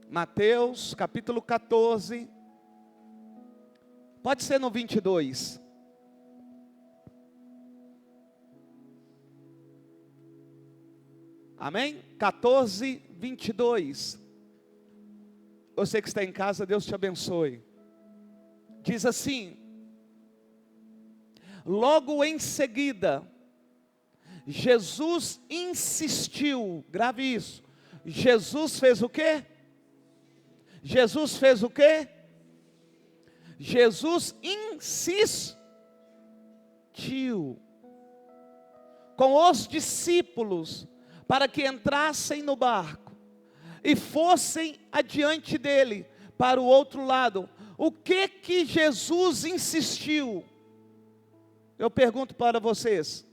Mateus capítulo 14, pode ser no 22. Amém? 14, 22. Você que está em casa, Deus te abençoe. Diz assim: logo em seguida, Jesus insistiu, grave isso. Jesus fez o quê? Jesus fez o quê? Jesus insistiu com os discípulos para que entrassem no barco e fossem adiante dele para o outro lado. O que Jesus insistiu? Eu pergunto para vocês.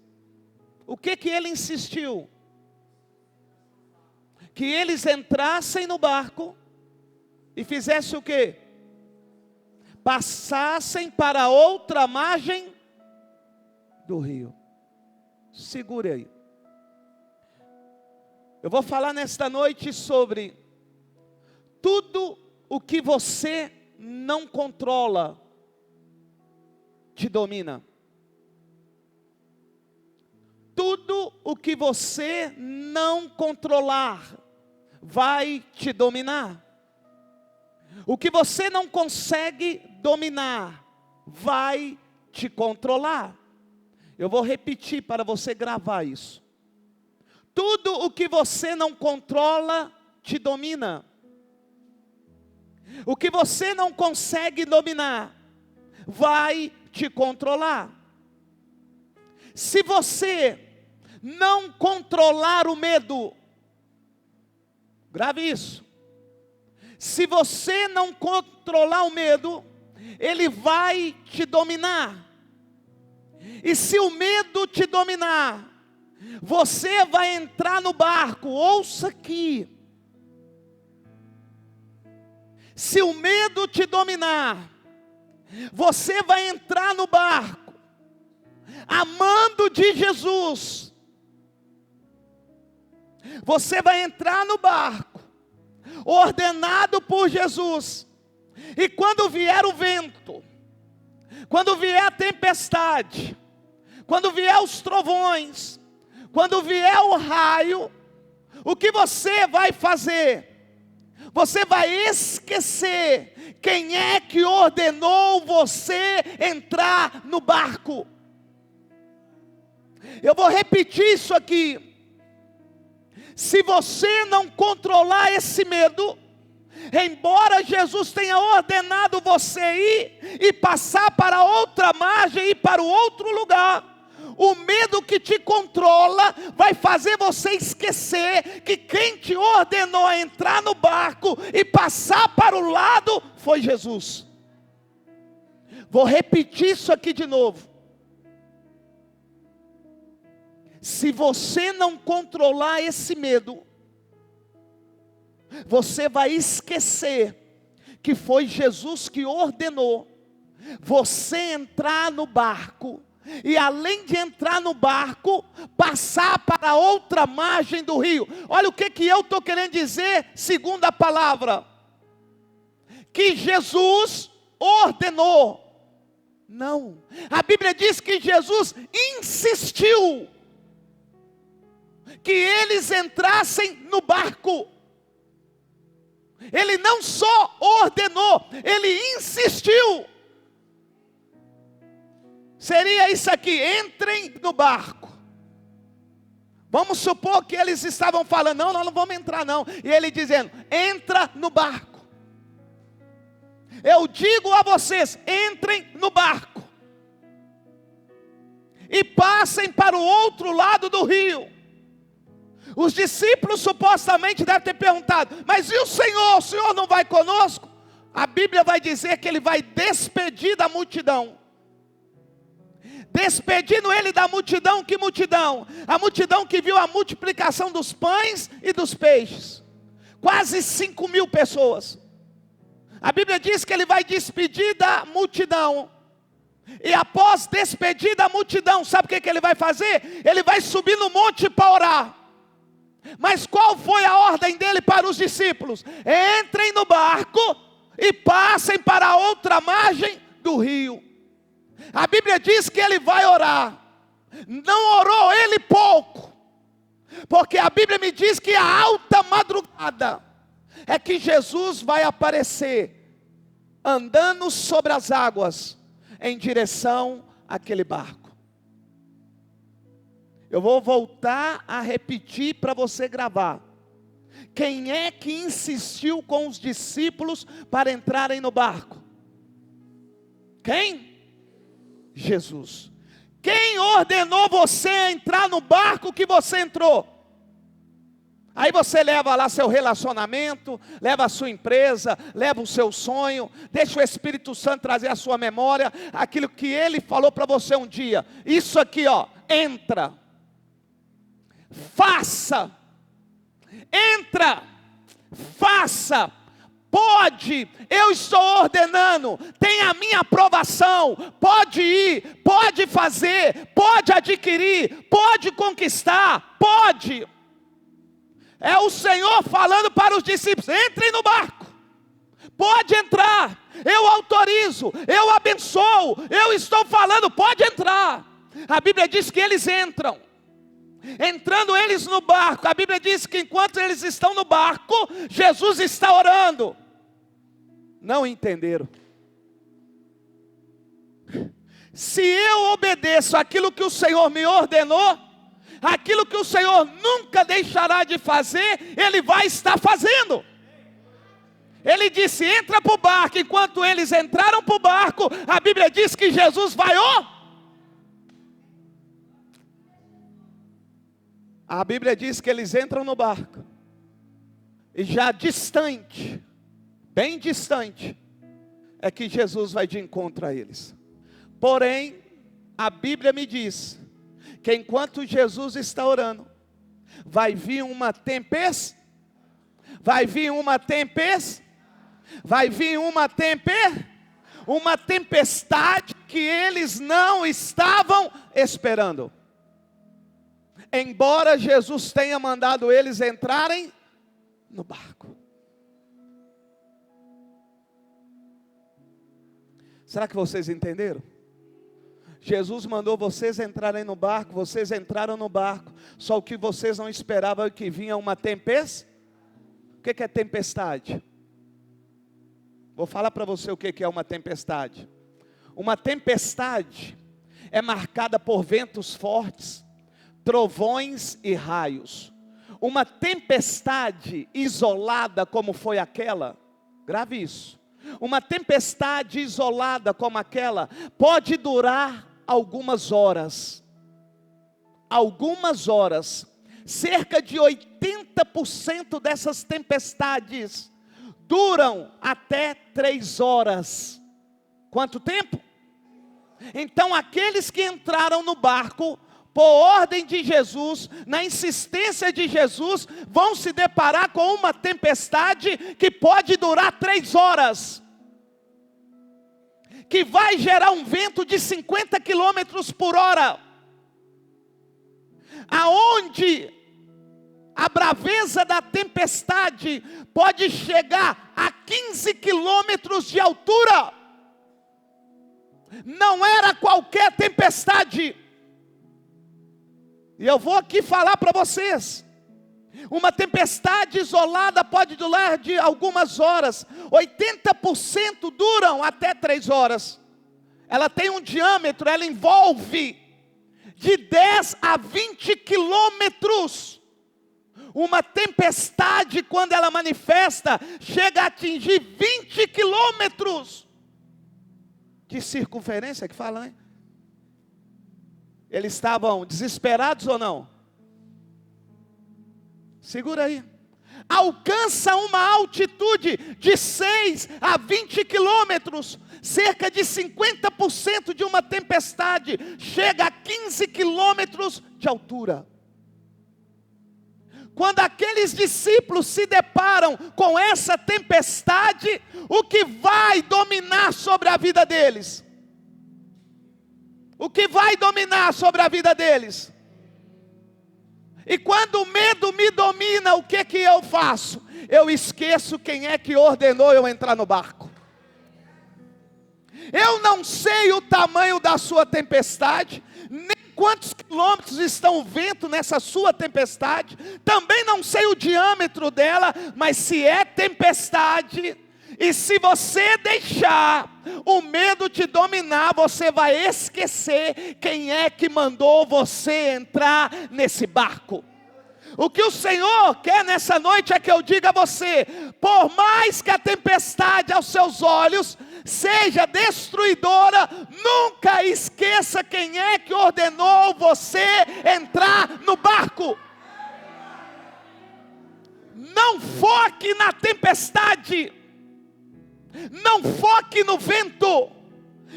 O que ele insistiu? Que eles entrassem no barco e fizessem o quê? Passassem para outra margem do rio. Segure aí. Eu vou falar nesta noite sobre tudo o que você não controla, te domina. Tudo o que você não controlar, vai te dominar. O que você não consegue dominar, vai te controlar. Eu vou repetir para você gravar isso. Tudo o que você não controla, te domina. O que você não consegue dominar, vai te controlar. Se você não controlar o medo, grave isso. Se você não controlar o medo, ele vai te dominar. E se o medo te dominar, você vai entrar no barco. Ouça aqui. Se o medo te dominar, você vai entrar no barco, amando de Jesus. Você vai entrar no barco, ordenado por Jesus. E quando vier o vento, quando vier a tempestade, quando vier os trovões, quando vier o raio, o que você vai fazer? Você vai esquecer quem é que ordenou você entrar no barco. Eu vou repetir isso aqui. Se você não controlar esse medo, embora Jesus tenha ordenado você ir e passar para outra margem e para o outro lugar, o medo que te controla vai fazer você esquecer que quem te ordenou a entrar no barco e passar para o lado foi Jesus. Vou repetir isso aqui de novo. Se você não controlar esse medo, você vai esquecer que foi Jesus que ordenou você entrar no barco. E além de entrar no barco, passar para outra margem do rio. Olha o que eu estou querendo dizer, segundo a palavra. Que Jesus ordenou. Não. A Bíblia diz que Jesus insistiu que eles entrassem no barco. Ele não só ordenou, ele insistiu. Seria isso aqui: entrem no barco. Vamos supor que eles estavam falando: não, nós não vamos entrar não. E ele dizendo: entra no barco. Eu digo a vocês: entrem no barco e passem para o outro lado do rio. Os discípulos supostamente devem ter perguntado: mas e o Senhor? O Senhor não vai conosco? A Bíblia vai dizer que ele vai despedir da multidão. Despedindo ele da multidão, que multidão? A multidão que viu a multiplicação dos pães e dos peixes. Quase 5.000 pessoas. A Bíblia diz que ele vai despedir da multidão. E após despedir da multidão, sabe o que ele vai fazer? Ele vai subir no monte para orar. Mas qual foi a ordem dele para os discípulos? Entrem no barco e passem para a outra margem do rio. A Bíblia diz que ele vai orar. Não orou ele pouco, porque a Bíblia me diz que a alta madrugada é que Jesus vai aparecer, andando sobre as águas, em direção àquele barco. Eu vou voltar a repetir para você gravar. Quem é que insistiu com os discípulos para entrarem no barco? Quem? Jesus. Quem ordenou você a entrar no barco que você entrou? Aí você leva lá seu relacionamento, leva a sua empresa, leva o seu sonho, deixa o Espírito Santo trazer à sua memória aquilo que ele falou para você um dia. Isso aqui, ó, entra, faça, entra, faça, pode, eu estou ordenando, tem a minha aprovação, pode ir, pode fazer, pode adquirir, pode conquistar, pode. É o Senhor falando para os discípulos: entrem no barco, pode entrar, eu autorizo, eu abençoo, eu estou falando, pode entrar. A Bíblia diz que eles entram. Entrando eles no barco, a Bíblia diz que enquanto eles estão no barco, Jesus está orando. Não entenderam. Se eu obedeço aquilo que o Senhor me ordenou, aquilo que o Senhor nunca deixará de fazer, Ele vai estar fazendo. Ele disse: entra para o barco. Enquanto eles entraram para o barco, a Bíblia diz que Jesus vai A Bíblia diz que eles entram no barco, e já distante, bem distante, é que Jesus vai de encontro a eles. Porém, a Bíblia me diz que enquanto Jesus está orando, vai vir uma tempestade, uma tempestade que eles não estavam esperando. Embora Jesus tenha mandado eles entrarem no barco. Será que vocês entenderam? Jesus mandou vocês entrarem no barco, vocês entraram no barco, só o que vocês não esperavam é que vinha uma tempestade. O que é tempestade? Vou falar para você o que é uma tempestade. Uma tempestade é marcada por ventos fortes, trovões e raios. Uma tempestade isolada como foi aquela, grave isso. Uma tempestade isolada como aquela pode durar algumas horas. Algumas horas. Cerca de 80% dessas tempestades duram até 3 horas. Quanto tempo? Então aqueles que entraram no barco, por ordem de Jesus, na insistência de Jesus, vão se deparar com uma tempestade que pode durar 3 horas. Que vai gerar um vento de 50 quilômetros por hora. Aonde a braveza da tempestade pode chegar a 15 quilômetros de altura. Não era qualquer tempestade. E eu vou aqui falar para vocês. Uma tempestade isolada pode durar de algumas horas. 80% duram até 3 horas. Ela tem um diâmetro, ela envolve de 10 a 20 quilômetros. Uma tempestade, quando ela manifesta, chega a atingir 20 quilômetros de circunferência, que fala, hein? Eles estavam desesperados ou não? Segura aí. Alcança uma altitude de 6 a 20 quilômetros. Cerca de 50% de uma tempestade chega a 15 quilômetros de altura. Quando aqueles discípulos se deparam com essa tempestade, o que vai dominar sobre a vida deles? O que vai dominar sobre a vida deles? E quando o medo me domina, o que que eu faço? Eu esqueço quem é que ordenou eu entrar no barco. Eu não sei o tamanho da sua tempestade, nem quantos quilômetros estão o vento nessa sua tempestade, também não sei o diâmetro dela, mas se é tempestade, e se você deixar o medo te dominar, você vai esquecer quem é que mandou você entrar nesse barco. O que o Senhor quer nessa noite é que eu diga a você: por mais que a tempestade aos seus olhos seja destruidora, nunca esqueça quem é que ordenou você entrar no barco. Não foque na tempestade, não foque no vento,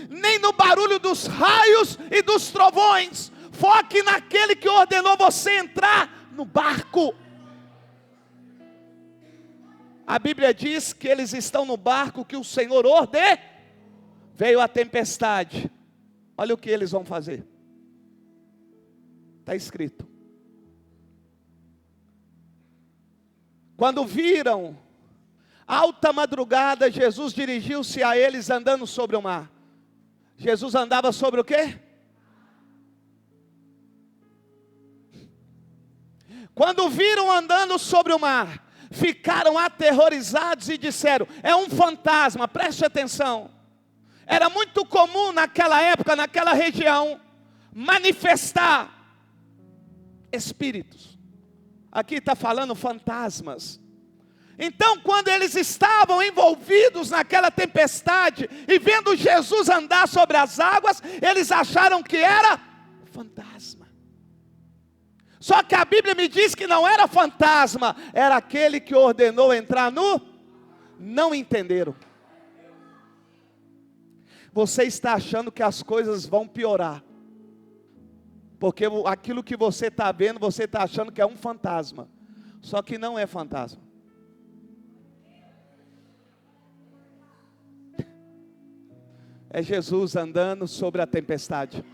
nem no barulho dos raios e dos trovões. Foque naquele que ordenou você entrar no barco. A Bíblia diz que eles estão no barco que o Senhor ordenou. Veio a tempestade. Olha o que eles vão fazer. Está escrito. Quando viram, alta madrugada, Jesus dirigiu-se a eles andando sobre o mar. Jesus andava sobre o quê? Quando viram andando sobre o mar, ficaram aterrorizados e disseram: é um fantasma. Preste atenção. Era muito comum naquela época, naquela região, manifestar espíritos. Aqui está falando fantasmas. Então, quando eles estavam envolvidos naquela tempestade e vendo Jesus andar sobre as águas, eles acharam que era fantasma. Só que a Bíblia me diz que não era fantasma, era aquele que ordenou entrar no... Não entenderam. Você está achando que as coisas vão piorar, porque aquilo que você está vendo, você está achando que é um fantasma. Só que não é fantasma. É Jesus andando sobre a tempestade.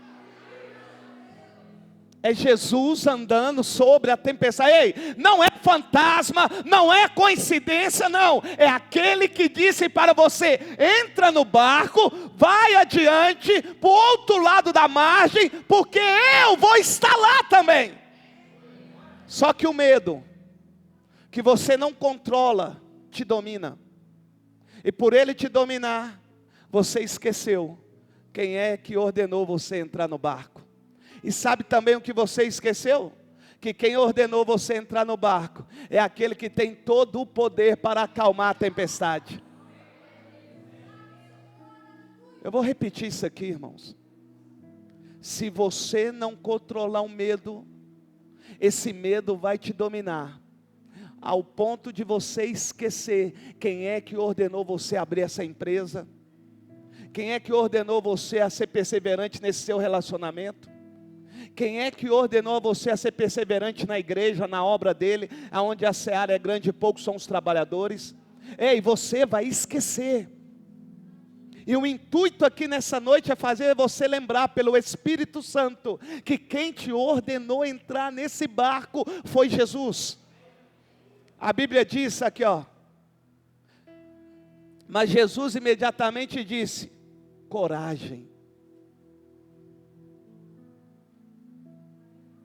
É Jesus andando sobre a tempestade. Ei, não é fantasma, não é coincidência, não. É aquele que disse para você: entra no barco, vai adiante, para o outro lado da margem, porque eu vou estar lá também. Só que o medo, que você não controla, te domina. E por ele te dominar, você esqueceu quem é que ordenou você entrar no barco. E sabe também o que você esqueceu? Que quem ordenou você entrar no barco é aquele que tem todo o poder para acalmar a tempestade. Eu vou repetir isso aqui, irmãos. Se você não controlar o medo, esse medo vai te dominar, ao ponto de você esquecer quem é que ordenou você abrir essa empresa, quem é que ordenou você a ser perseverante nesse seu relacionamento, quem é que ordenou você a ser perseverante na igreja, na obra dele, aonde a seara é grande e poucos são os trabalhadores. Ei, você vai esquecer. E o intuito aqui nessa noite é fazer você lembrar pelo Espírito Santo que quem te ordenou entrar nesse barco foi Jesus. A Bíblia diz aqui, ó: mas Jesus imediatamente disse: coragem.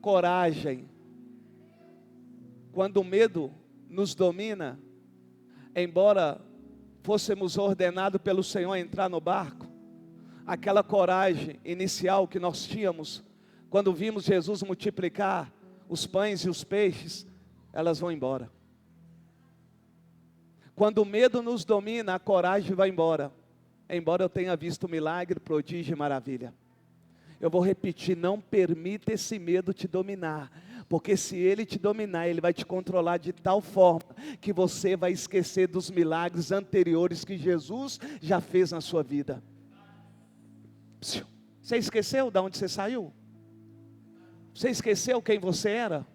Coragem. Quando o medo nos domina, embora fôssemos ordenados pelo Senhor a entrar no barco, aquela coragem inicial que nós tínhamos, quando vimos Jesus multiplicar os pães e os peixes, elas vão embora. Quando o medo nos domina, a coragem vai embora. Embora eu tenha visto milagre, prodígio e maravilha. Eu vou repetir: não permita esse medo te dominar, porque se ele te dominar, ele vai te controlar de tal forma, que você vai esquecer dos milagres anteriores que Jesus já fez na sua vida. Você esqueceu de onde você saiu? Você esqueceu quem você era?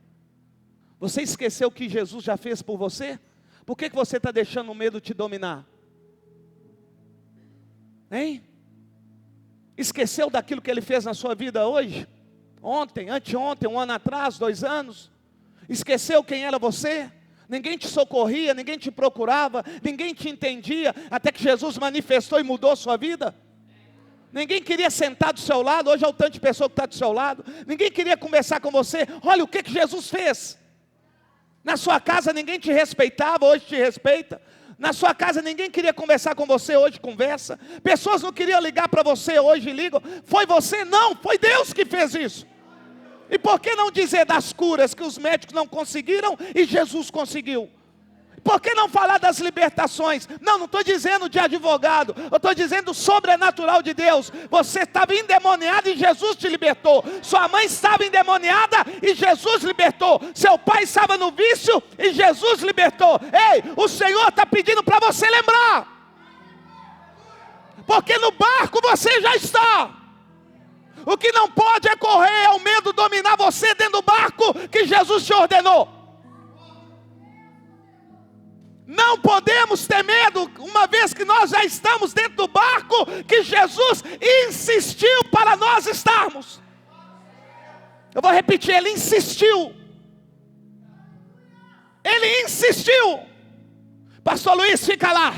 Você esqueceu o que Jesus já fez por você? Por que você está deixando o medo te dominar? Hein? Esqueceu daquilo que ele fez na sua vida hoje? Ontem, anteontem, um ano atrás, 2 anos? Esqueceu quem era você? Ninguém te socorria, ninguém te procurava, ninguém te entendia, até que Jesus manifestou e mudou a sua vida. Ninguém queria sentar do seu lado, hoje é o tanto de pessoa que está do seu lado. Ninguém queria conversar com você, olha o que Jesus fez. Na sua casa ninguém te respeitava, hoje te respeita. Na sua casa ninguém queria conversar com você, hoje conversa. Pessoas não queriam ligar para você, hoje ligam. Foi você? Não, foi Deus que fez isso. E por que não dizer das curas que os médicos não conseguiram e Jesus conseguiu? Por que não falar das libertações? Não estou dizendo de advogado, eu estou dizendo do sobrenatural de Deus. Você estava endemoniado e Jesus te libertou. Sua mãe estava endemoniada e Jesus libertou. Seu pai estava no vício e Jesus libertou. Ei, o Senhor está pedindo para você lembrar. Porque no barco você já está. O que não pode é correr, é o medo dominar você dentro do barco que Jesus te ordenou. Não podemos ter medo, uma vez que nós já estamos dentro do barco que Jesus insistiu para nós estarmos. Eu vou repetir, Ele insistiu. Ele insistiu. Pastor Luiz, fica lá.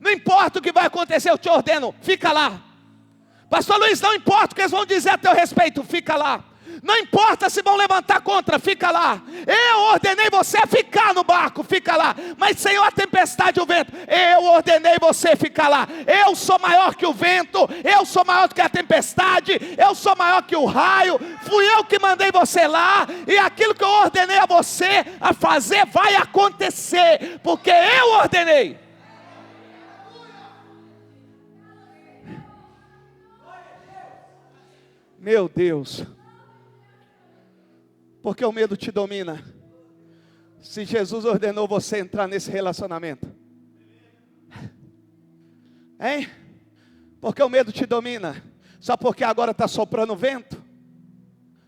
Não importa o que vai acontecer, eu te ordeno, fica lá. Pastor Luiz, não importa o que eles vão dizer a teu respeito, fica lá. Não importa se vão levantar contra, fica lá. Eu ordenei você a ficar no barco, fica lá. Mas Senhor, a tempestade e o vento, eu ordenei você ficar lá. Eu sou maior que o vento, eu sou maior do que a tempestade, eu sou maior que o raio. Fui eu que mandei você lá, e aquilo que eu ordenei a você a fazer vai acontecer, porque eu ordenei. Meu Deus. Porque o medo te domina. Se Jesus ordenou você entrar nesse relacionamento, hein? Porque o medo te domina. Só porque agora está soprando vento?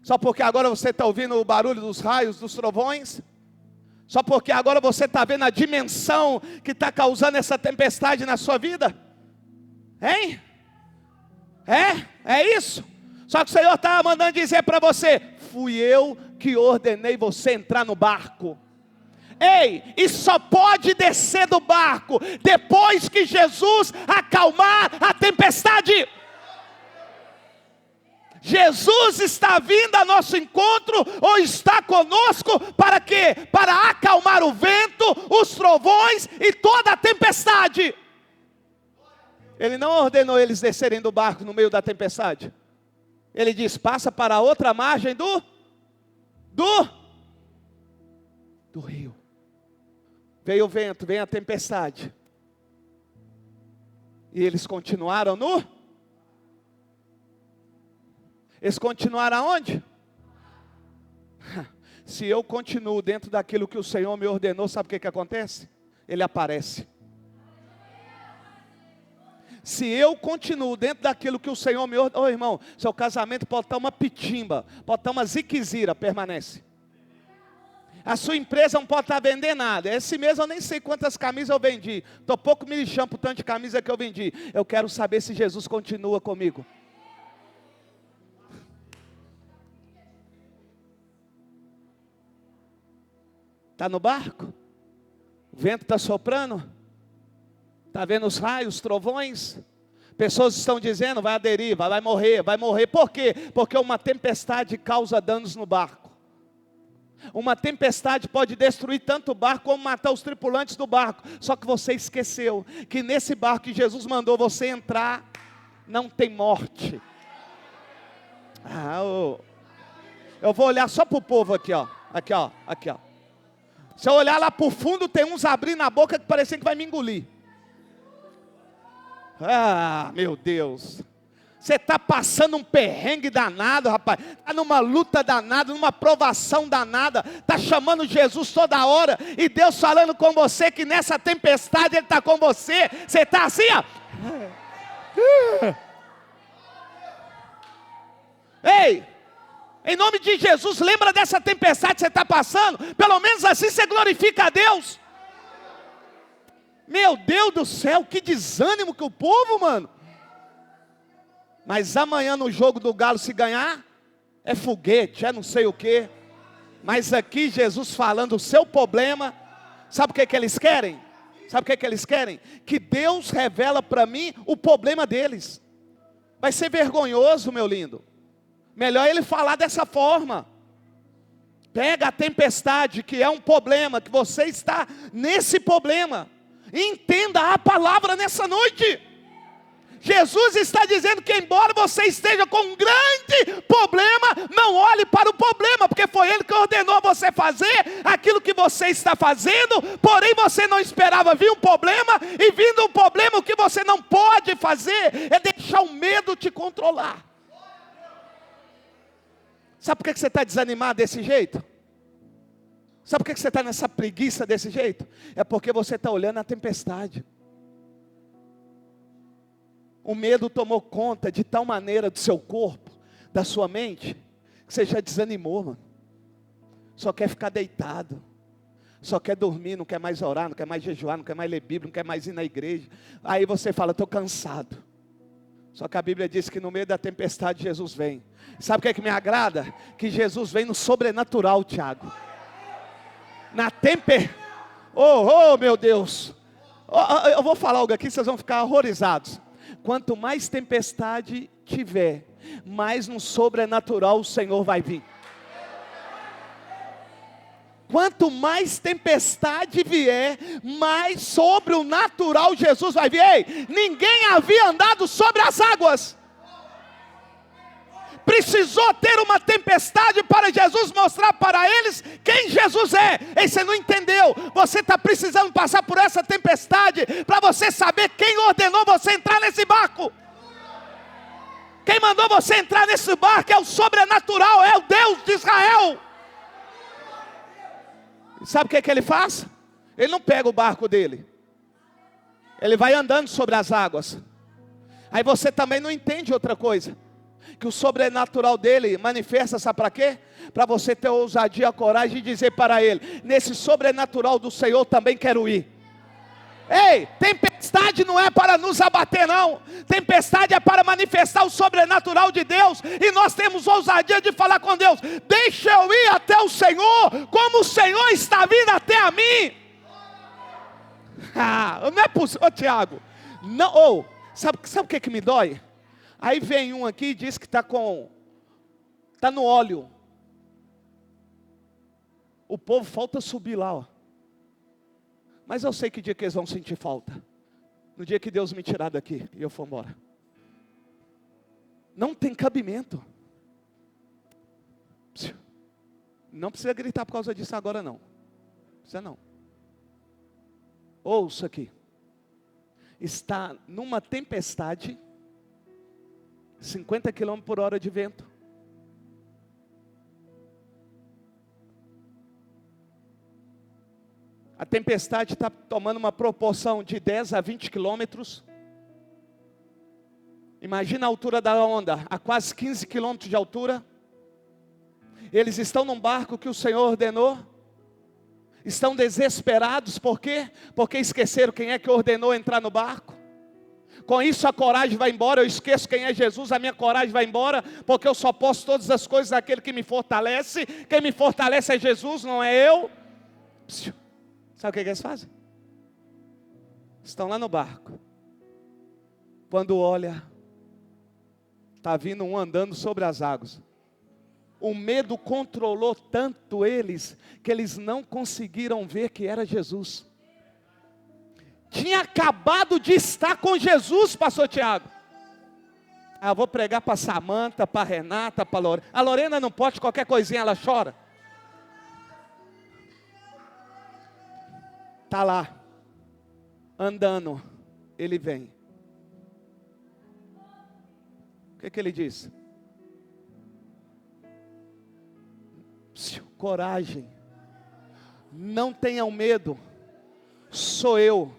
Só porque agora você está ouvindo o barulho dos raios, dos trovões? Só porque agora você está vendo a dimensão que está causando essa tempestade na sua vida? Hein? É isso? Só que o Senhor está mandando dizer para você: fui eu que ordenei você entrar no barco. Ei, e só pode descer do barco depois que Jesus acalmar a tempestade. Jesus está vindo ao nosso encontro, ou está conosco, para quê? Para acalmar o vento, os trovões e toda a tempestade. Ele não ordenou eles descerem do barco no meio da tempestade. Ele diz: passa para a outra margem do rio. Veio o vento, veio a tempestade. E eles continuaram Eles continuaram aonde? Se eu continuo dentro daquilo que o Senhor me ordenou, sabe o que acontece? Ele aparece. Se eu continuo dentro daquilo que o Senhor me ordenou, irmão, seu casamento pode estar uma pitimba, pode estar uma ziquezira, permanece. A sua empresa não pode estar vendendo nada. Esse mês eu nem sei quantas camisas eu vendi. Estou pouco me lixando por tanto de camisa que eu vendi. Eu quero saber se Jesus continua comigo. Está no barco? O vento está soprando? Está vendo os raios, os trovões? Pessoas estão dizendo: vai à deriva, vai morrer, vai morrer. Por quê? Porque uma tempestade causa danos no barco. Uma tempestade pode destruir tanto o barco como matar os tripulantes do barco. Só que você esqueceu que nesse barco que Jesus mandou você entrar, não tem morte. Eu vou olhar só para o povo aqui, ó. Aqui, ó. Aqui, ó. Se eu olhar lá para o fundo, tem uns abrindo a boca que parecia que vai me engolir. Ah, meu Deus. Você está passando um perrengue danado, rapaz. Está numa luta danada, numa provação danada. Está chamando Jesus toda hora. E Deus falando com você que nessa tempestade Ele está com você. Você está assim, ó. Ei, em nome de Jesus, lembra dessa tempestade que você está passando? Pelo menos assim você glorifica a Deus. Meu Deus do céu, que desânimo que o povo, mano. Mas amanhã no jogo do Galo, se ganhar, é foguete, é não sei o quê. Mas aqui Jesus falando o seu problema, sabe o que eles querem? Sabe o que eles querem? Que Deus revela para mim o problema deles. Vai ser vergonhoso, meu lindo. Melhor ele falar dessa forma. Pega a tempestade, que é um problema, que você está nesse problema. Entenda a palavra nessa noite. Jesus está dizendo que embora você esteja com um grande problema, não olhe para o problema, porque foi Ele que ordenou você fazer aquilo que você está fazendo, porém você não esperava vir um problema, e vindo um problema, o que você não pode fazer é deixar o medo te controlar. Sabe por que você está desanimado desse jeito? Sabe por que você está nessa preguiça desse jeito? É porque você está olhando a tempestade. O medo tomou conta de tal maneira do seu corpo, da sua mente, que você já desanimou, mano. Só quer ficar deitado, só quer dormir, não quer mais orar, não quer mais jejuar, não quer mais ler Bíblia, não quer mais ir na igreja. Aí você fala, estou cansado. Só que a Bíblia diz que no meio da tempestade Jesus vem. Sabe o que é que me agrada? Que Jesus vem no sobrenatural, Tiago. Na oh meu Deus. Eu vou falar algo aqui, vocês vão ficar horrorizados. Quanto mais tempestade tiver, mais no sobrenatural o Senhor vai vir. Quanto mais tempestade vier, mais sobre o natural Jesus vai vir. Ei, ninguém havia andado sobre as águas. Precisou ter uma tempestade para Jesus mostrar para eles quem Jesus é. Ei, você não entendeu? Você está precisando passar por essa tempestade para você saber quem ordenou você entrar nesse barco. Quem mandou você entrar nesse barco é o sobrenatural, é o Deus de Israel. Sabe o que ele faz? Ele não pega o barco dele. Ele vai andando sobre as águas. Aí você também não entende outra coisa. Que o sobrenatural dele manifesta, sabe para quê? Para você ter ousadia, a coragem de dizer para ele: nesse sobrenatural do Senhor também quero ir. Ei, tempestade não é para nos abater não. Tempestade é para manifestar o sobrenatural de Deus. E nós temos ousadia de falar com Deus: deixa eu ir até o Senhor, como o Senhor está vindo até a mim. Não é possível, Tiago. Não, sabe o que me dói? Aí vem um aqui e diz que está no óleo. O povo falta subir lá, ó. Mas eu sei que dia que eles vão sentir falta. No dia que Deus me tirar daqui e eu for embora. Não tem cabimento. Não precisa gritar por causa disso agora não. Precisa não. Ouça aqui. Está numa tempestade, 50 km por hora de vento. A tempestade está tomando uma proporção de 10 a 20 quilômetros. Imagina a altura da onda, a quase 15 quilômetros de altura. Eles estão num barco que o Senhor ordenou. Estão desesperados, por quê? Porque esqueceram quem é que ordenou entrar no barco. Com isso a coragem vai embora, eu esqueço quem é Jesus, a minha coragem vai embora, porque eu só posso todas as coisas daquele que me fortalece. Quem me fortalece é Jesus, não é eu. Sabe o que eles fazem? Estão lá no barco. Quando olha, está vindo um andando sobre as águas. O medo controlou tanto eles, que eles não conseguiram ver que era Jesus. Tinha acabado de estar com Jesus, pastor Tiago. Eu vou pregar para Samanta, para Renata, para Lorena. A Lorena não pode, qualquer coisinha ela chora. Está lá, andando, ele vem. O que ele diz? Coragem, não tenham medo, sou eu.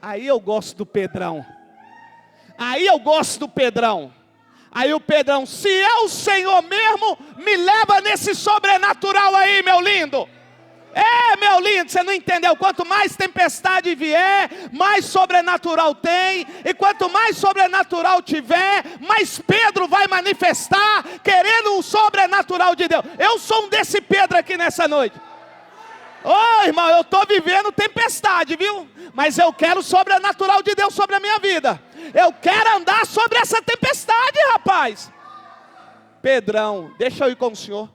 Aí eu gosto do Pedrão. Aí o Pedrão, se é o Senhor mesmo, me leva nesse sobrenatural aí, meu lindo. Meu lindo, você não entendeu? Quanto mais tempestade vier, mais sobrenatural tem. E quanto mais sobrenatural tiver, mais Pedro vai manifestar, querendo um sobrenatural de Deus. Eu sou um desse Pedro aqui nessa noite. Irmão, eu estou vivendo tempestade, viu? Mas eu quero o sobrenatural de Deus sobre a minha vida. Eu quero andar sobre essa tempestade, rapaz. Pedrão, deixa eu ir com o senhor.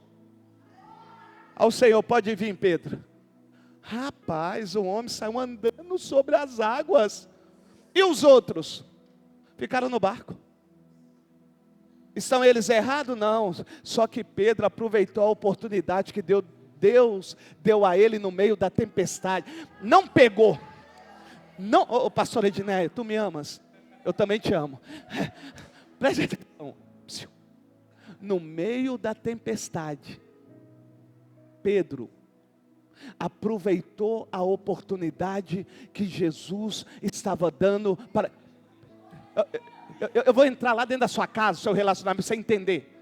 Ao Senhor, pode vir, Pedro. Rapaz, o homem saiu andando sobre as águas. E os outros? Ficaram no barco. Estão eles errados? Não. Só que Pedro aproveitou a oportunidade que Deus deu a ele no meio da tempestade. Não pegou. Não, pastor Edneia, tu me amas? Eu também te amo. Preste atenção. No meio da tempestade, Pedro aproveitou a oportunidade que Jesus estava dando para... Eu vou entrar lá dentro da sua casa, seu relacionamento, para você entender.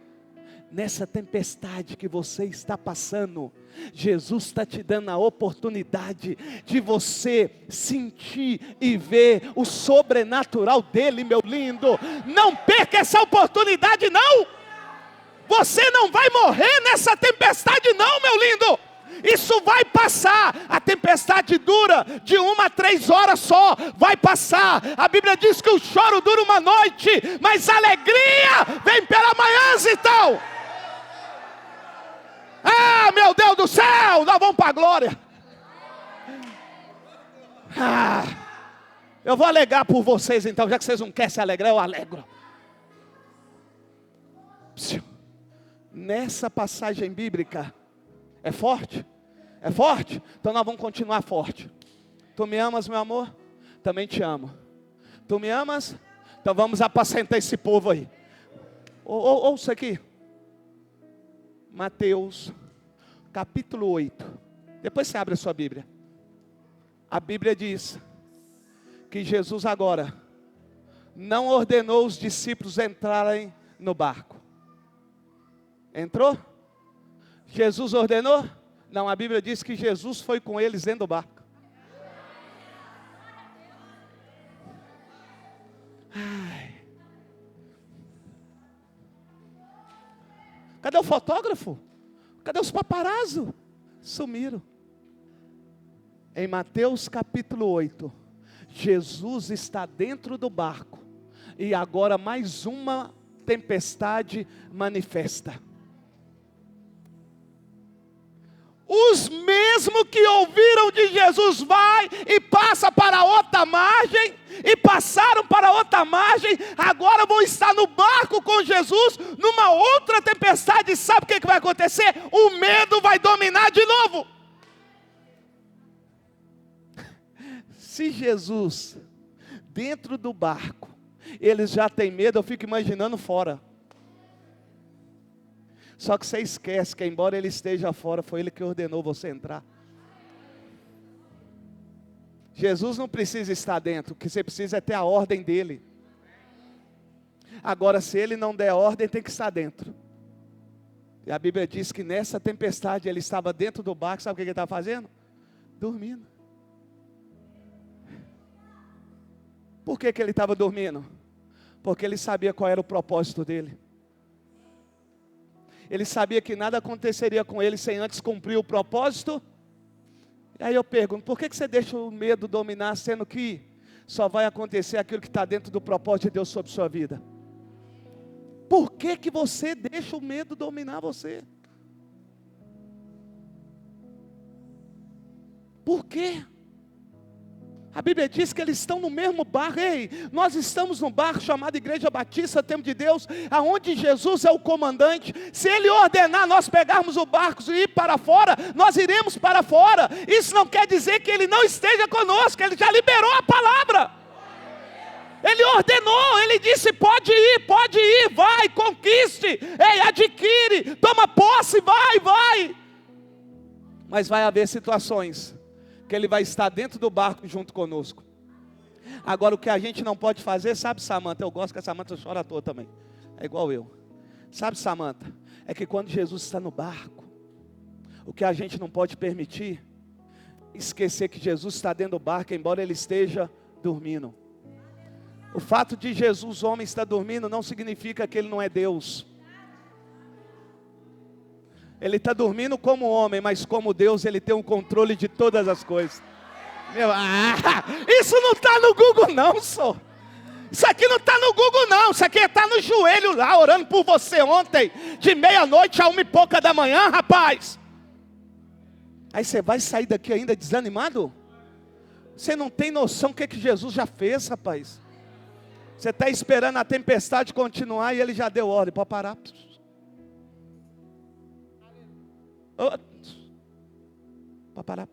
Nessa tempestade que você está passando, Jesus está te dando a oportunidade de você sentir e ver o sobrenatural dele, meu lindo. Não perca essa oportunidade, não. Você não vai morrer nessa tempestade, não, meu lindo. Isso vai passar. A tempestade dura de 1 a 3 horas só. Vai passar. A Bíblia diz que o choro dura uma noite, mas a alegria vem pela manhã, então. Meu Deus do céu, nós vamos para a glória. Eu vou alegar por vocês então, já que vocês não querem se alegrar, eu alegro. Nessa passagem bíblica, é forte? É forte? Então nós vamos continuar forte. Tu me amas, meu amor? Também te amo. Tu me amas? Então vamos apacentar esse povo aí. Ouça aqui. Mateus, capítulo 8. Depois você abre a sua Bíblia. A Bíblia diz que Jesus agora não ordenou os discípulos entrarem no barco. Entrou? Jesus ordenou? Não, a Bíblia diz que Jesus foi com eles dentro do barco. Cadê o fotógrafo? Cadê os paparazzo? Sumiram. Em Mateus capítulo 8, Jesus está dentro do barco. E agora mais uma tempestade manifesta. Os mesmos que ouviram de Jesus, vai e passa para outra margem, e passaram para outra margem, agora vão estar no barco com Jesus, numa outra tempestade. Sabe o que vai acontecer? O medo vai dominar de novo. Se Jesus, dentro do barco, eles já têm medo, eu fico imaginando fora. Só que você esquece que embora ele esteja fora, foi ele que ordenou você entrar. Jesus não precisa estar dentro, o que você precisa é ter a ordem dele. Agora, se ele não der ordem, tem que estar dentro. E a Bíblia diz que nessa tempestade ele estava dentro do barco, sabe o que ele estava fazendo? Dormindo. Por que ele estava dormindo? Porque ele sabia qual era o propósito dele. Ele sabia que nada aconteceria com ele sem antes cumprir o propósito. E aí eu pergunto, por que você deixa o medo dominar, sendo que só vai acontecer aquilo que está dentro do propósito de Deus sobre sua vida? Por que você deixa o medo dominar você? Por quê? A Bíblia diz que eles estão no mesmo barco. Ei, nós estamos no barco chamado Igreja Batista, Templo de Deus, aonde Jesus é o comandante. Se Ele ordenar nós pegarmos o barco e ir para fora, nós iremos para fora. Isso não quer dizer que Ele não esteja conosco, Ele já liberou a palavra. Ele ordenou, Ele disse, pode ir, vai, conquiste, ei, adquire, toma posse, vai. Mas vai haver situações que Ele vai estar dentro do barco junto conosco. Agora o que a gente não pode fazer, sabe, Samanta? Eu gosto que a Samanta chora à toa também. É igual eu. Sabe, Samanta? É que quando Jesus está no barco, o que a gente não pode permitir esquecer que Jesus está dentro do barco, embora ele esteja dormindo. O fato de Jesus, homem, estar dormindo, não significa que ele não é Deus. Ele está dormindo como homem, mas como Deus, ele tem o controle de todas as coisas. Isso não está no Google não, só. Isso aqui não está no Google não. Isso aqui está no joelho lá, orando por você ontem, de meia-noite a 1h pouca da manhã, rapaz. Aí você vai sair daqui ainda desanimado? Você não tem noção do que Jesus já fez, rapaz. Você está esperando a tempestade continuar e ele já deu ordem para parar. Para parar.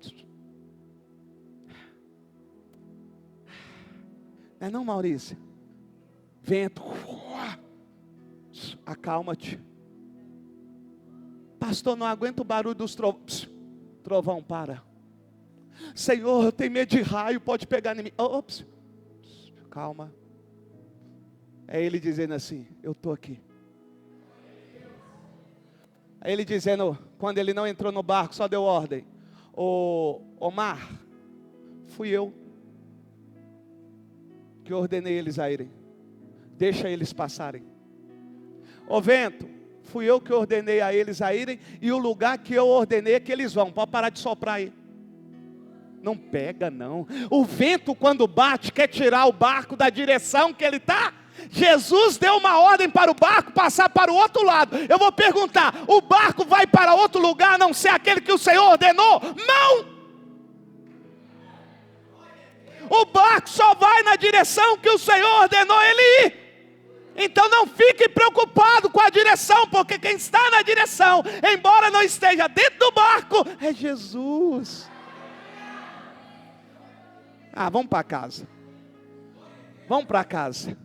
Não é não, Maurício? Vento. Acalma-te. Pastor, não aguento o barulho dos trovões. Trovão, para. Senhor, eu tenho medo de raio, pode pegar em mim. Ops. Calma. É ele dizendo assim, eu estou aqui. É ele dizendo, quando ele não entrou no barco, só deu ordem. O mar, fui eu que ordenei eles a irem. Deixa eles passarem. O vento, fui eu que ordenei a eles a irem. E o lugar que eu ordenei é que eles vão. Pode parar de soprar aí. Não pega não. O vento quando bate quer tirar o barco da direção que ele está. Jesus deu uma ordem para o barco passar para o outro lado. Eu vou perguntar, o barco vai para outro lugar a não ser aquele que o Senhor ordenou? Não! O barco só vai na direção que o Senhor ordenou ele ir. Então não fique preocupado com a direção, porque quem está na direção, embora não esteja dentro do barco, é Jesus. Vamos para casa. Vamos para casa.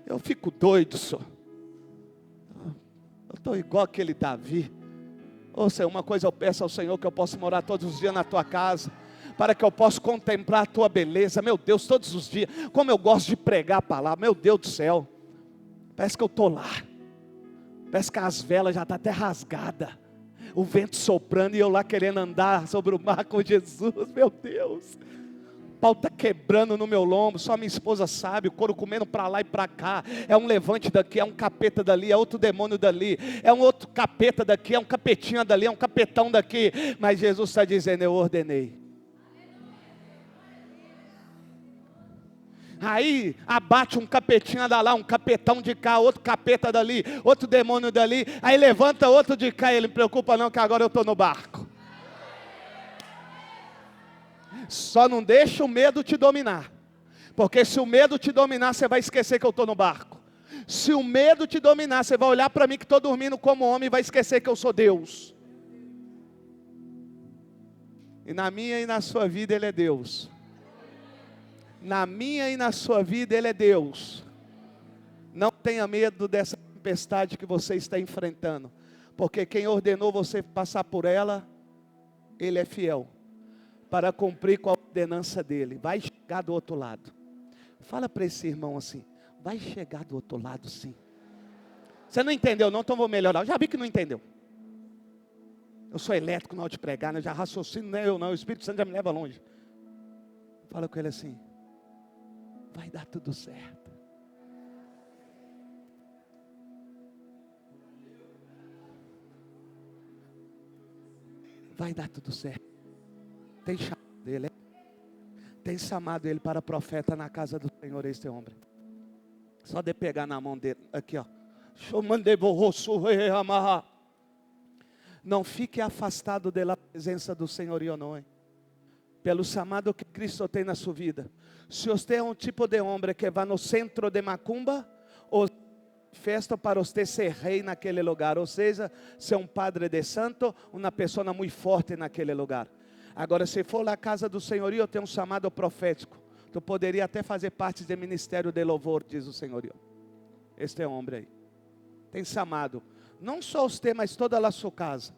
Eu fico doido, senhor. Eu estou igual aquele Davi. Ô Senhor, uma coisa eu peço ao Senhor, que eu possa morar todos os dias na tua casa, para que eu possa contemplar a tua beleza. Meu Deus, todos os dias. Como eu gosto de pregar a palavra. Meu Deus do céu. Parece que eu estou lá. Parece que as velas já estão até rasgadas. O vento soprando e eu lá querendo andar sobre o mar com Jesus. Meu Deus. O pau está quebrando no meu lombo. Só minha esposa sabe. O couro comendo para lá e para cá. É um levante daqui, é um capeta dali, é outro demônio dali. É um outro capeta daqui, é um capetinha dali, é um capetão daqui. Mas Jesus está dizendo, eu ordenei. Aí abate um capetinha da lá, um capetão de cá, outro capeta dali, outro demônio dali. Aí levanta outro de cá, ele não preocupa não que agora eu estou no barco. Só não deixa o medo te dominar. Porque se o medo te dominar, você vai esquecer que eu estou no barco. Se o medo te dominar, você vai olhar para mim que estou dormindo como homem e vai esquecer que eu sou Deus. E na minha e na sua vida Ele é Deus. Na minha e na sua vida Ele é Deus. Não tenha medo dessa tempestade que você está enfrentando. Porque quem ordenou você passar por ela, Ele é fiel. Para cumprir com a ordenança dEle. Vai chegar do outro lado. Fala para esse irmão assim. Vai chegar do outro lado sim. Você não entendeu não? Então vou melhorar. Eu já vi que não entendeu. Eu sou elétrico na hora de pregar, né? Eu já raciocino, não é eu não. O Espírito Santo já me leva longe. Fala com ele assim. Vai dar tudo certo. Vai dar tudo certo. Tem chamado ele, tem chamado ele para profeta na casa do Senhor, este homem. Só de pegar na mão dele, aqui ó. Não fique afastado da presença do Senhor, não. Pelo chamado que Cristo tem na sua vida. Se você é um tipo de homem que vai no centro de macumba, ou festa para você ser rei naquele lugar, ou seja, ser um padre de santo, uma pessoa muito forte naquele lugar. Agora, se for na casa do Senhorio, eu tenho um chamado profético. Tu poderia até fazer parte do ministério de louvor, diz o Senhorio. Este é o homem aí. Tem chamado. Não só você, mas toda a sua casa.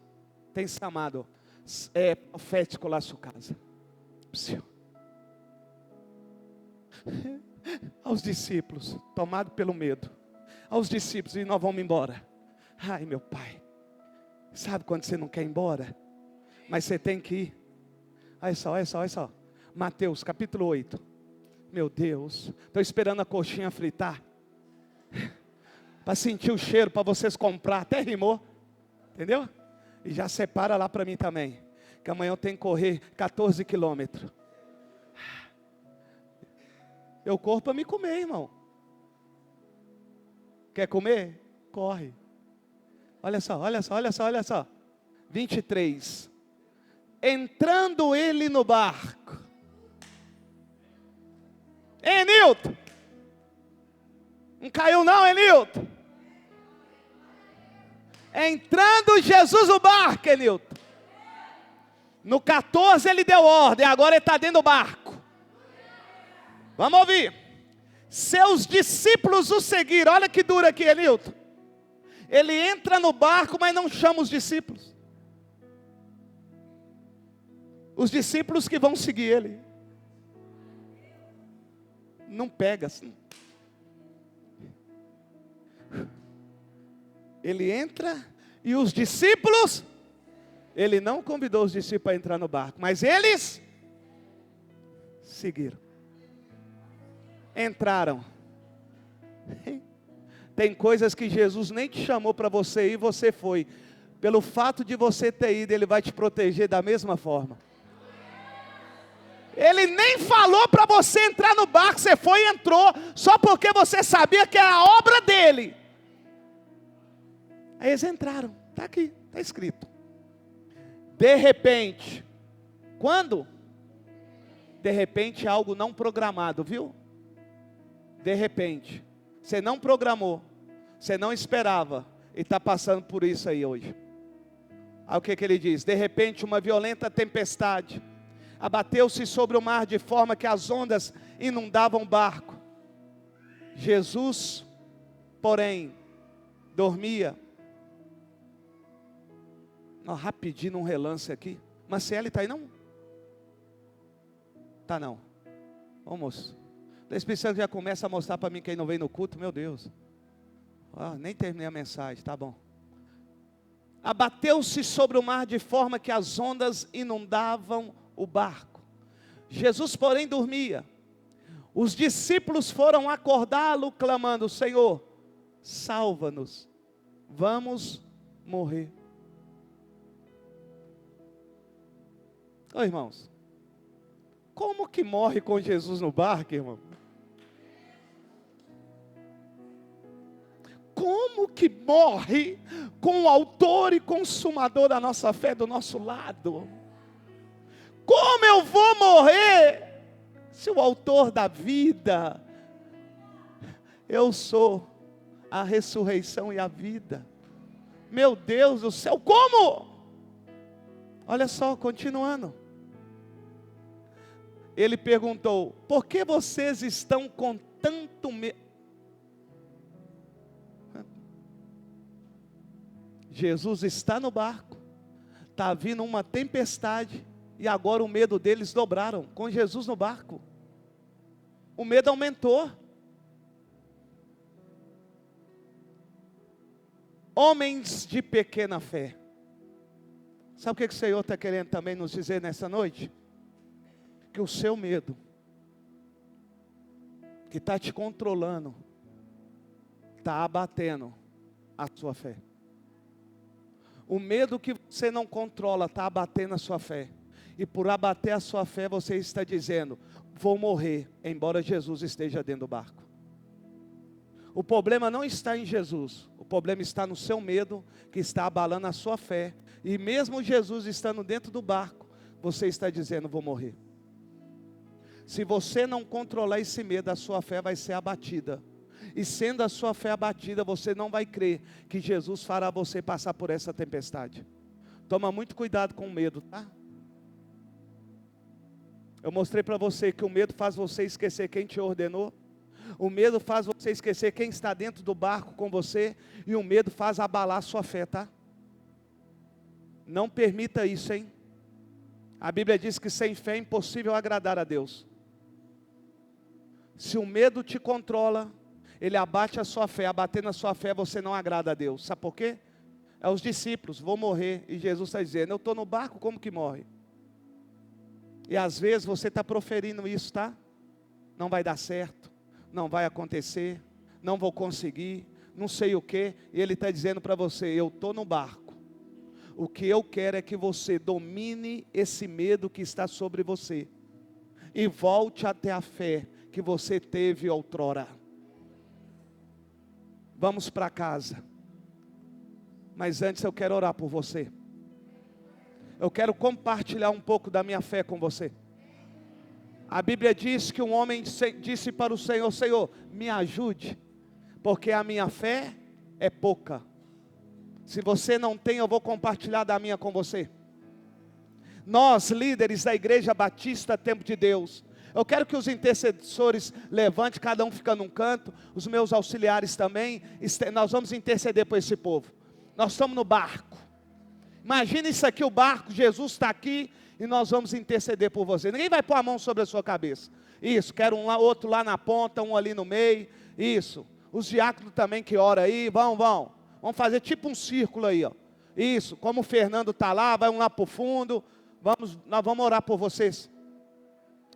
Tem chamado profético lá sua casa. Psiu. Aos discípulos, tomado pelo medo. Aos discípulos, e nós vamos embora. Ai, meu pai. Sabe quando você não quer ir embora? Mas você tem que ir. Olha só, olha só, olha só. Mateus capítulo 8. Meu Deus, estou esperando a coxinha fritar. Para sentir o cheiro, para vocês comprar. Até rimou. Entendeu? E já separa lá para mim também. Que amanhã eu tenho que correr 14 quilômetros. Eu corro para me comer, irmão. Quer comer? Corre. Olha só, olha só, olha só, olha só. 23. Entrando ele no barco. Ei, Nilton. Não caiu não, Enilton? Entrando Jesus no barco, Enilton. No 14 ele deu ordem, agora ele está dentro do barco. Vamos ouvir. Seus discípulos o seguiram. Olha que duro aqui, Enilton. Ele entra no barco, mas não chama os discípulos. Os discípulos que vão seguir ele. Não pega assim. Ele entra e os discípulos, ele não convidou os discípulos para entrar no barco, mas eles seguiram. Entraram. Tem coisas que Jesus nem te chamou para você ir, você foi. Pelo fato de você ter ido, Ele vai te proteger da mesma forma. Ele nem falou para você entrar no barco, você foi e entrou, só porque você sabia que é a obra dele. Aí eles entraram, está aqui, está escrito. De repente, quando? De repente algo não programado, viu? De repente, você não programou, você não esperava, e está passando por isso aí hoje. Aí o que ele diz? De repente uma violenta tempestade abateu-se sobre o mar de forma que as ondas inundavam o barco. Jesus, porém, dormia. Rapidinho um relance aqui. Marcele está aí não? Tá não. Ô moço, o Espírito Santo já começa a mostrar para mim quem não vem no culto, meu Deus. Nem terminei a mensagem, tá bom. Abateu-se sobre o mar de forma que as ondas inundavam o barco. Jesus, porém, dormia. Os discípulos foram acordá-lo, clamando: Senhor, salva-nos, vamos morrer. Ô irmãos, como que morre com Jesus no barco, irmão? Como que morre com o autor e consumador da nossa fé do nosso lado? Como eu vou morrer se o autor da vida, eu sou a ressurreição e a vida? Meu Deus do céu, como? Olha só, continuando. Ele perguntou: por que vocês estão com tanto medo? Jesus está no barco, está vindo uma tempestade, e agora o medo deles dobraram, com Jesus no barco. O medo aumentou. Homens de pequena fé. Sabe o que o Senhor está querendo também nos dizer nessa noite? Que o seu medo, que está te controlando, está abatendo a sua fé. O medo que você não controla está abatendo a sua fé. E por abater a sua fé, você está dizendo: vou morrer, embora Jesus esteja dentro do barco. O problema não está em Jesus. O problema está no seu medo, que está abalando a sua fé. E mesmo Jesus estando dentro do barco, você está dizendo: vou morrer. Se você não controlar esse medo, a sua fé vai ser abatida. E sendo a sua fé abatida, você não vai crer que Jesus fará você passar por essa tempestade. Toma muito cuidado com o medo, tá? Eu mostrei para você que o medo faz você esquecer quem te ordenou. O medo faz você esquecer quem está dentro do barco com você. E o medo faz abalar a sua fé, tá? Não permita isso, hein? A Bíblia diz que sem fé é impossível agradar a Deus. Se o medo te controla, ele abate a sua fé. Abatendo a sua fé, você não agrada a Deus. Sabe por quê? É os discípulos, vou morrer. E Jesus está dizendo, eu estou no barco, como que morre? E às vezes você está proferindo isso, tá? Não vai dar certo, não vai acontecer, não vou conseguir, não sei o que. E Ele está dizendo para você, eu estou no barco. O que eu quero é que você domine esse medo que está sobre você. E volte até a fé que você teve outrora. Vamos para casa. Mas antes eu quero orar por você. Eu quero compartilhar um pouco da minha fé com você. A Bíblia diz que um homem disse para o Senhor, Senhor, me ajude, porque a minha fé é pouca. Se você não tem, eu vou compartilhar da minha com você. Nós, líderes da Igreja Batista Tempo de Deus, eu quero que os intercessores levantem, cada um fica num canto, os meus auxiliares também, nós vamos interceder por esse povo. Nós estamos no barco. Imagina isso aqui, o barco, Jesus está aqui e nós vamos interceder por você. Ninguém vai pôr a mão sobre a sua cabeça. Isso, quero um lá, outro lá na ponta, um ali no meio. Isso, os diáconos também que oram aí, vamos fazer tipo um círculo aí, ó. Isso, como o Fernando está lá, vai um lá para o fundo. Nós vamos orar por vocês.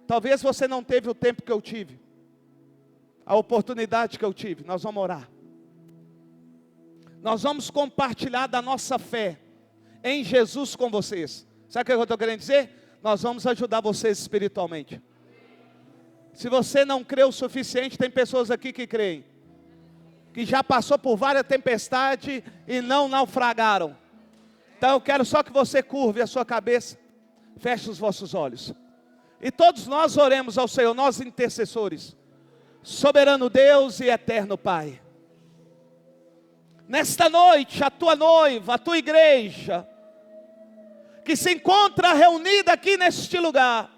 Talvez você não teve o tempo que eu tive, a oportunidade que eu tive. Nós vamos orar. Nós vamos compartilhar da nossa fé em Jesus com vocês. Sabe o que eu estou querendo dizer? Nós vamos ajudar vocês espiritualmente. Se você não crê o suficiente, tem pessoas aqui que creem, que já passou por várias tempestades e não naufragaram. Então eu quero só que você curve a sua cabeça, feche os vossos olhos. E todos nós oremos ao Senhor, nós intercessores. Soberano Deus e eterno Pai. Nesta noite, a tua noiva, a tua igreja, que se encontra reunida aqui neste lugar,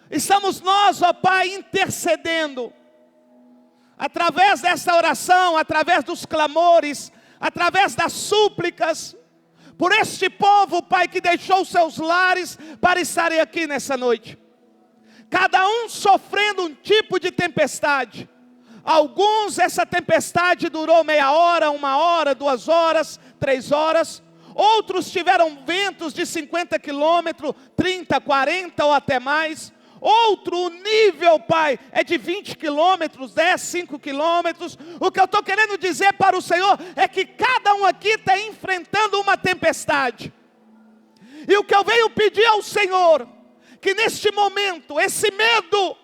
estamos nós, ó Pai, intercedendo, através desta oração, através dos clamores, através das súplicas, por este povo, Pai, que deixou seus lares para estarem aqui nessa noite. Cada um sofrendo um tipo de tempestade. Alguns, essa tempestade durou meia hora, 1 hora, 2 horas, 3 horas. Outros tiveram ventos de 50 quilômetros, 30, 40 ou até mais. Outro, o nível, Pai, é de 20 quilômetros, 10, 5 quilômetros. O que eu estou querendo dizer para o Senhor é que cada um aqui está enfrentando uma tempestade. E o que eu venho pedir ao Senhor, que neste momento, esse medo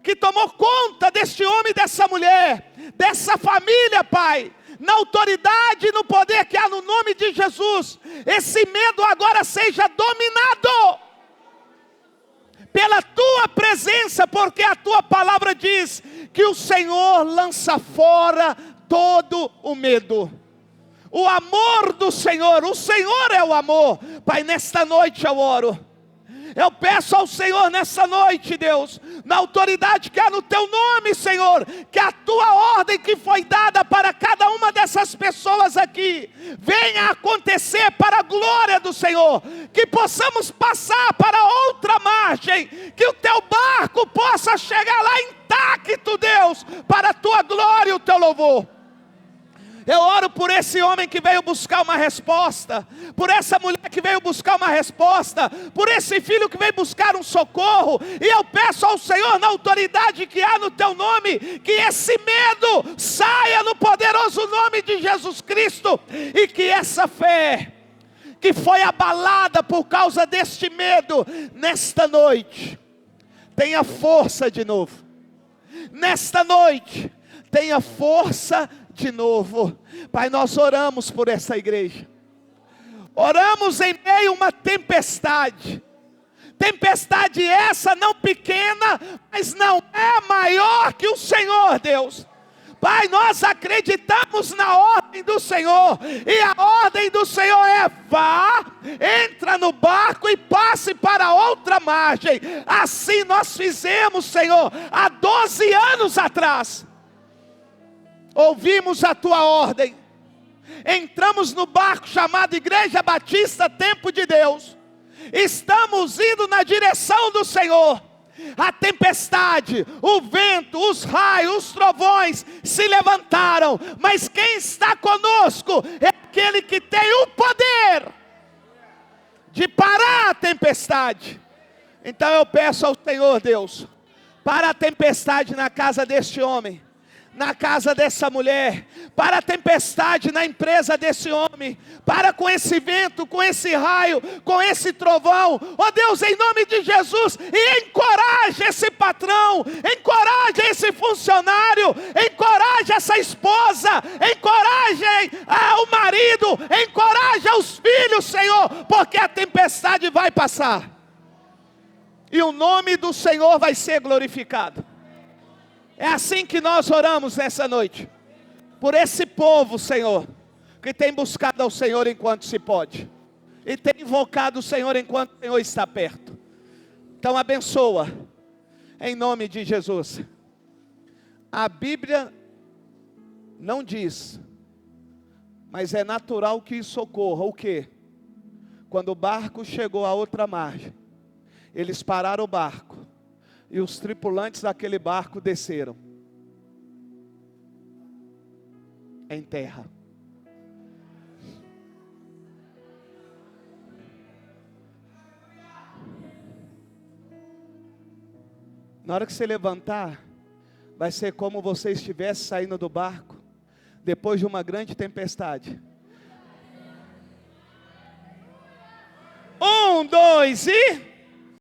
que tomou conta deste homem e dessa mulher, dessa família, Pai, na autoridade e no poder que há no nome de Jesus, esse medo agora seja dominado pela tua presença, porque a tua palavra diz que o Senhor lança fora todo o medo. O amor do Senhor, o Senhor é o amor. Pai, nesta noite eu oro. Eu peço ao Senhor nessa noite, Deus, na autoridade que há no teu nome, Senhor, que a tua ordem que foi dada para cada uma dessas pessoas aqui, venha acontecer para a glória do Senhor, que possamos passar para outra margem, que o teu barco possa chegar lá intacto, Deus, para a tua glória e o teu louvor. Eu oro por esse homem que veio buscar uma resposta, por essa mulher que veio buscar uma resposta, por esse filho que veio buscar um socorro, e eu peço ao Senhor, na autoridade que há no teu nome, que esse medo saia no poderoso nome de Jesus Cristo, e que essa fé, que foi abalada por causa deste medo, nesta noite, tenha força de novo. Nesta noite, tenha força de novo. Pai, nós oramos por essa igreja. Oramos em meio a uma tempestade. Tempestade essa não pequena, mas não é maior que o Senhor, Deus. Pai, nós acreditamos na ordem do Senhor. E a ordem do Senhor é: vá, entra no barco e passe para outra margem. Assim nós fizemos, Senhor, há 12 anos atrás. Ouvimos a tua ordem, entramos no barco chamado Igreja Batista Tempo de Deus, estamos indo na direção do Senhor. A tempestade, o vento, os raios, os trovões se levantaram, mas quem está conosco é aquele que tem o poder de parar a tempestade. Então eu peço ao Senhor Deus, para a tempestade na casa deste homem, na casa dessa mulher, para a tempestade na empresa desse homem, para com esse vento, com esse raio, com esse trovão, ó Deus, em nome de Jesus, e encoraje esse patrão, encoraje esse funcionário, encoraje essa esposa, encoraje o marido, encoraje os filhos, Senhor, porque a tempestade vai passar, e o nome do Senhor vai ser glorificado. É assim que nós oramos nessa noite, por esse povo, Senhor, que tem buscado ao Senhor enquanto se pode, e tem invocado o Senhor enquanto o Senhor está perto. Então abençoa, em nome de Jesus. A Bíblia não diz, mas é natural que isso ocorra. O quê? Quando o barco chegou à outra margem, eles pararam o barco, e os tripulantes daquele barco desceram em terra. Na hora que você levantar, vai ser como você estivesse saindo do barco, depois de uma grande tempestade. 1, 2 e...